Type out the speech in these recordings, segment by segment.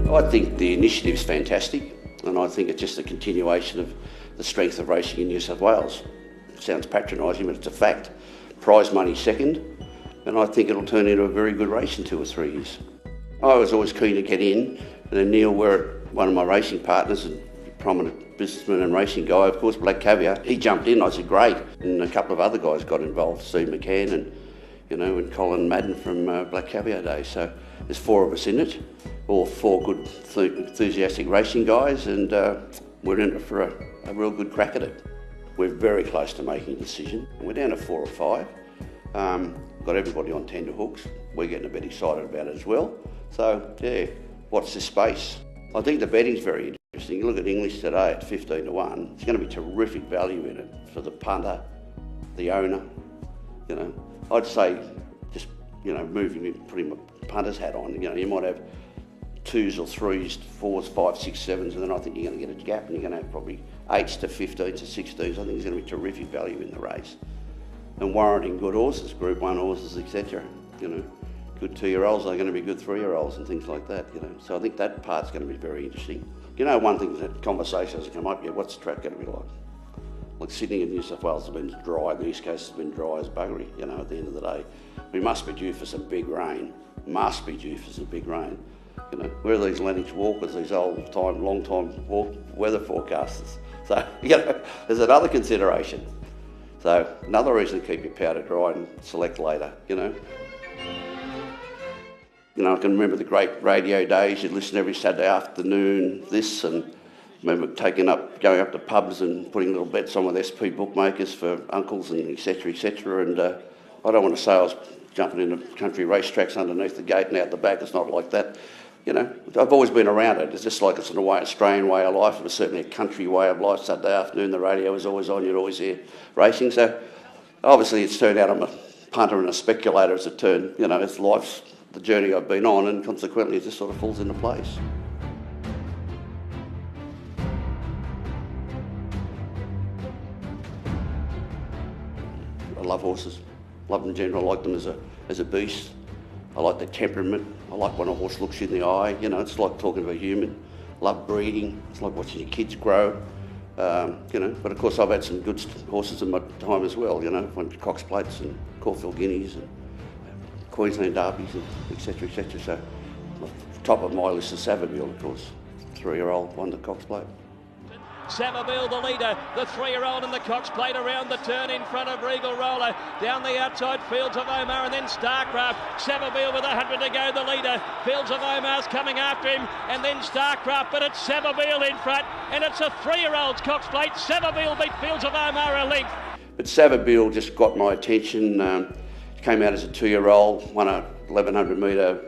I think the initiative's fantastic, and I think it's just a continuation of the strength of racing in New South Wales. It sounds patronising, but it's a fact. Prize money second, and I think it'll turn into a very good race in 2 or 3 years. I was always keen to get in, and then Neil Werrett, one of my racing partners and prominent businessman and racing guy, of course, Black Caviar, he jumped in. I said, great. And a couple of other guys got involved, Steve McCann and Colin Madden from Black Caviar days. So there's 4 of us in it, all 4 good, enthusiastic racing guys, and we're in it for a real good crack at it. We're very close to making a decision. We're down to 4 or 5. Got everybody on tender hooks. We're getting a bit excited about it as well. So, yeah, watch this space. I think the betting's very interesting. You look at English today at 15 to 1. It's going to be terrific value in it for the punter, the owner. I'd say just, moving in, putting my punter's hat on. You might have 2s or 3s, 4s, 5s, 6s, 7s, and then I think you're going to get a gap and you're going to have probably 8s to 15s to 16s. I think there's going to be terrific value in the race. And warranting good horses, Group 1 horses, etc. Good 2-year-olds are going to be good 3-year-olds and things like that. So I think that part's going to be very interesting. One thing that conversation has come up, what's the track going to be like? Like Sydney and New South Wales have been dry, the East Coast has been dry as buggery, at the end of the day. We must be due for some big rain. Must be due for some big rain. Where are these Lennox Walkers, these long-time weather forecasters? So, there's another consideration. So, another reason to keep your powder dry and select later, I can remember the great radio days. You'd listen every Saturday afternoon, and I remember going up to pubs and putting little bets on with SP bookmakers for uncles and etc. And I don't want to say I was jumping into country racetracks underneath the gate and out the back. It's not like that. I've always been around it. It's just like it's an Australian way of life. It was certainly a country way of life. Saturday afternoon, the radio was always on. You'd always hear racing. So obviously it's turned out I'm a punter and a speculator as it turned. It's life's the journey I've been on, and consequently it just sort of falls into place. I love horses. Love them in general. I like them as a beast. I like their temperament. I like when a horse looks you in the eye. It's like talking to a human. Love breeding. It's like watching your kids grow. But of course I've had some good horses in my time as well. Went Cox Plates and Caulfield Guineas and Queensland Derbies and etc. So top of my list is Savabeel, of course. 3-year-old won the Cox Plate. Savabeel the leader, the 3-year-old in the Cox Plate around the turn in front of Regal Roller. Down the outside, Fields of Omar and then Starcraft. Savabeel with 100 to go, the leader. Fields of Omar's coming after him and then Starcraft, but it's Savabeel in front and it's a 3-year-old's Cox Plate. Savabeel beat Fields of Omar a length. But Savabeel just got my attention. Came out as a 2-year-old, won a 1100 metre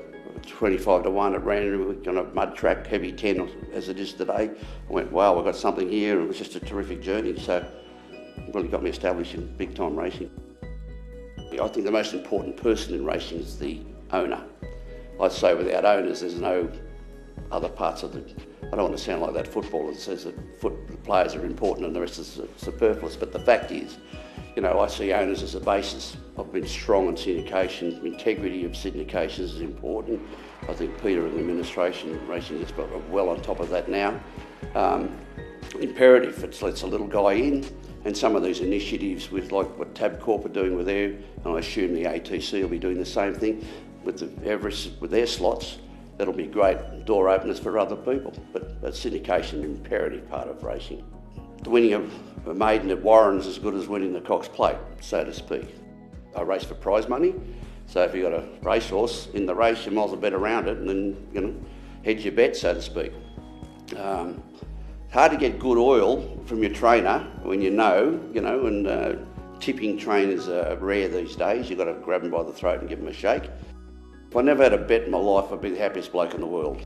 25 to 1 at Randwick on a mud track, heavy 10 as it is today. I went, wow, we've got something here. It was just a terrific journey. So it really got me established in big time racing. I think the most important person in racing is the owner. I'd say without owners, there's no other parts of I don't want to sound like that footballer that says that the players are important and the rest is superfluous, but the fact is, I see owners as a basis. I've been strong on syndication. Integrity of syndications is important. I think Peter and the administration racing is well on top of that now. Imperative, it lets a little guy in, and some of these initiatives with like what Tabcorp are doing with their, and I assume the ATC will be doing the same thing with their slots. That'll be great door openers for other people, but syndication is an imperative part of racing. The winning of a maiden at Warren's is as good as winning the Cox Plate, so to speak. I race for prize money, so if you've got a racehorse in the race, you might as well bet around it and then, hedge your bet, so to speak. It's hard to get good oil from your trainer when and tipping trainers are rare these days. You've got to grab them by the throat and give them a shake. If I never had a bet in my life, I'd be the happiest bloke in the world.